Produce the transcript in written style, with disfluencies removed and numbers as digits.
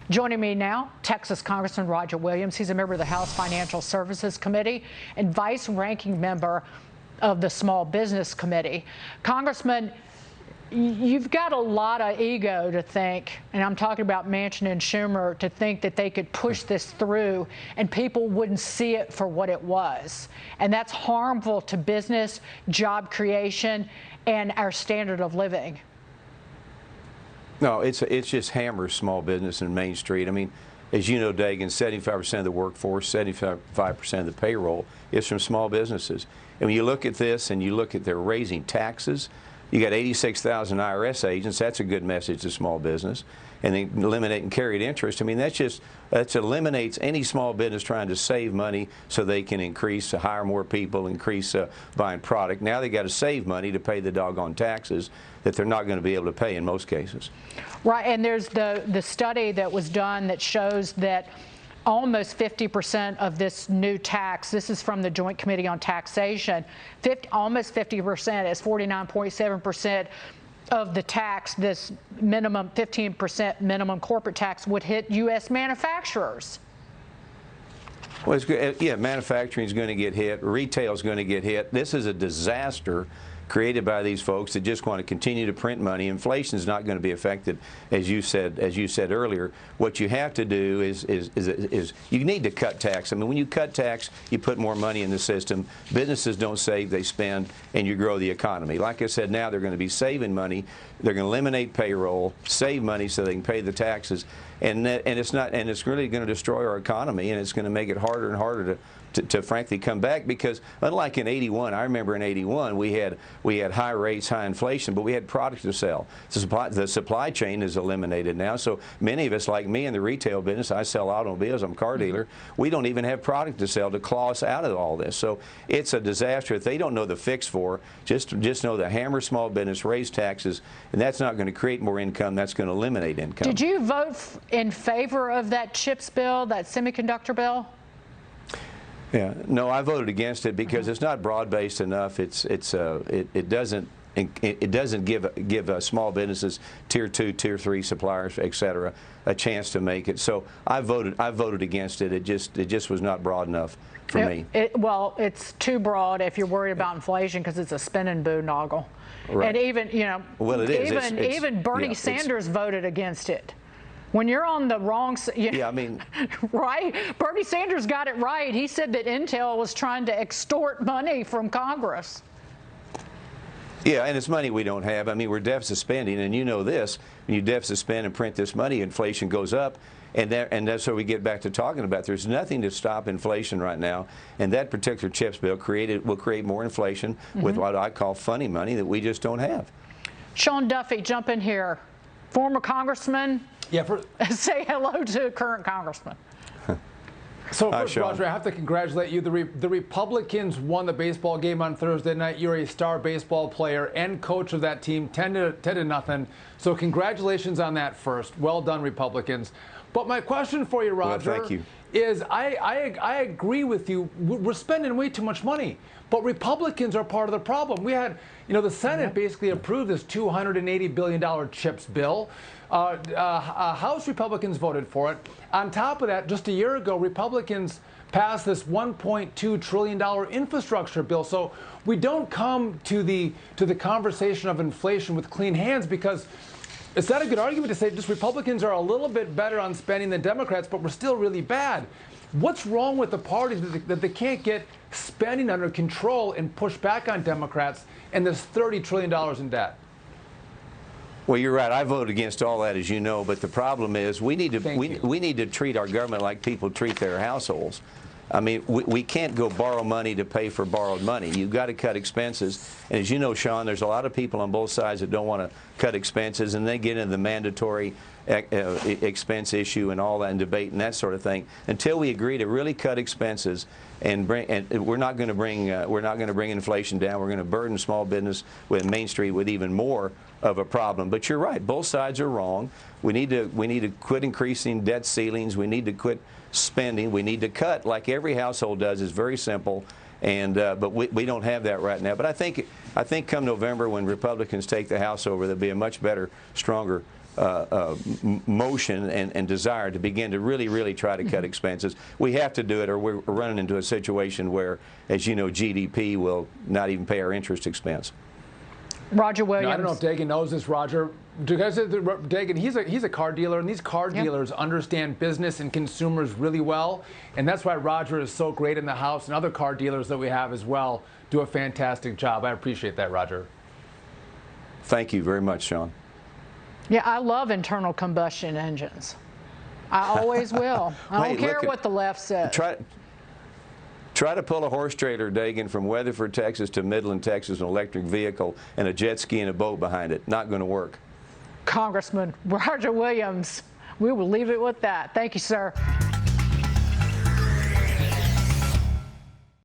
Joining me now, Texas Congressman Roger Williams. He's a member of the House Financial Services Committee and vice-ranking member of the Small Business Committee. Congressman, you've got a lot of ego to think, and I'm talking about Manchin and Schumer, to think that they could push this through and people wouldn't see it for what it was. And that's harmful to business, job creation, and our standard of living. No, it's just hammers small business in Main Street. I mean, as you know, Dagan, 75% of the workforce, 75% of the payroll is from small businesses. And when you look at this and you look at their raising taxes, you got 86,000 IRS agents. That's a good message to small business. And then eliminating carried interest. I mean, that eliminates any small business trying to save money so they can hire more people, increase buying product. Now they got to save money to pay the doggone taxes that they're not going to be able to pay in most cases. Right, and there's the study that was done that shows that almost 50% of this new tax, this is from the Joint Committee on Taxation, almost 50% is 49.7% of the tax, this minimum 15% minimum corporate tax would hit U.S. manufacturers. Well, yeah, manufacturing is going to get hit. Retail is going to get hit. This is a disaster created by these folks that just want to continue to print money. Inflation is not going to be affected, as you said earlier. What you have to do is you need to cut tax. I mean, when you cut tax, you put more money in the system. Businesses don't save, they spend, and you grow the economy. Like I said, now they're going to be saving money. They're going to eliminate payroll, save money so they can pay the taxes, and it's really going to destroy our economy, and it's going to make it harder and harder to frankly come back, because unlike in '81, I remember in '81 we had high rates, high inflation, but we had product to sell. The supply chain is eliminated now, so many of us, like me in the retail business, I sell automobiles, I'm a car dealer, we don't even have product to sell to claw us out of all this. So it's a disaster. If they don't know the fix for, just know the hammer small business, raise taxes, and that's not going to create more income, that's going to eliminate income. Did you vote in favor of that CHIPS bill, that semiconductor bill? Yeah, no, I voted against it because it's not broad-based enough. It doesn't give small businesses, tier 2, tier 3 suppliers, et cetera, a chance to make it. So I voted against it. It just was not broad enough for me. Well, it's too broad if you're worried about inflation, because it's a spinning boondoggle. Right. And even well, it is. Even Bernie Sanders voted against it. When you're on the wrong side, yeah, I mean, right? Bernie Sanders got it right. He said that Intel was trying to extort money from Congress. Yeah, and it's money we don't have. I mean, we're deficit spending, and you know this. When you deficit spend and print this money, inflation goes up, and that's what we get back to talking about. There's nothing to stop inflation right now, and that particular CHIPS bill will create more inflation with what I call funny money that we just don't have. Sean Duffy, jump in here. Former congressman. Yeah, say hello to current congressman. So first, Roger, I have to congratulate you. The Republicans won the baseball game on Thursday night. You're a star baseball player and coach of that team, 10-0. So congratulations on that first. Well done, Republicans. But my question for you, Roger, well, thank you. is I agree with you. We're spending way too much money. But Republicans are part of the problem. We had, the Senate basically approved this $280 billion CHIPS bill. House Republicans voted for it. On top of that, just a year ago, Republicans passed this $1.2 trillion infrastructure bill. So we don't come to the conversation of inflation with clean hands, because it's not a good argument to say just Republicans are a little bit better on spending than Democrats, but we're still really bad. What's wrong with the parties that they can't get spending under control and push back on Democrats and this $30 trillion in debt? Well, you're right. I voted against all that, as you know. But the problem is we need to treat our government like people treat their households. I mean, we can't go borrow money to pay for borrowed money. You've got to cut expenses. And as you know, Sean, there's a lot of people on both sides that don't want to cut expenses, and they get into the mandatory expense issue and all that, and debate and that sort of thing. Until we agree to really cut expenses and we're not going to bring inflation down. We're going to burden small business with Main Street with even more of a problem. But you're right. Both sides are wrong. We need to quit increasing debt ceilings. We need to quit spending. We need to cut like every household does. It's very simple. And but we don't have that right now. But I think come November, when Republicans take the House over, there'll be a much better, stronger motion and desire to begin to really try to cut expenses. We have to do it, or we're running into a situation where, as you know, GDP will not even pay our interest expense. Roger Williams. I don't know if Dagan knows this, Roger. Do you guys, Dagan, he's a car dealer, and these car dealers understand business and consumers really well, and that's why Roger is so great in the House, and other car dealers that we have as well do a fantastic job. I appreciate that, Roger. Thank you very much, Sean. Yeah, I love internal combustion engines. I always will. I don't care what the left says. Try to pull a horse trailer, Dagan, from Weatherford, Texas to Midland, Texas, an electric vehicle, and a jet ski and a boat behind it. Not going to work. Congressman Roger Williams, we will leave it with that. Thank you, sir.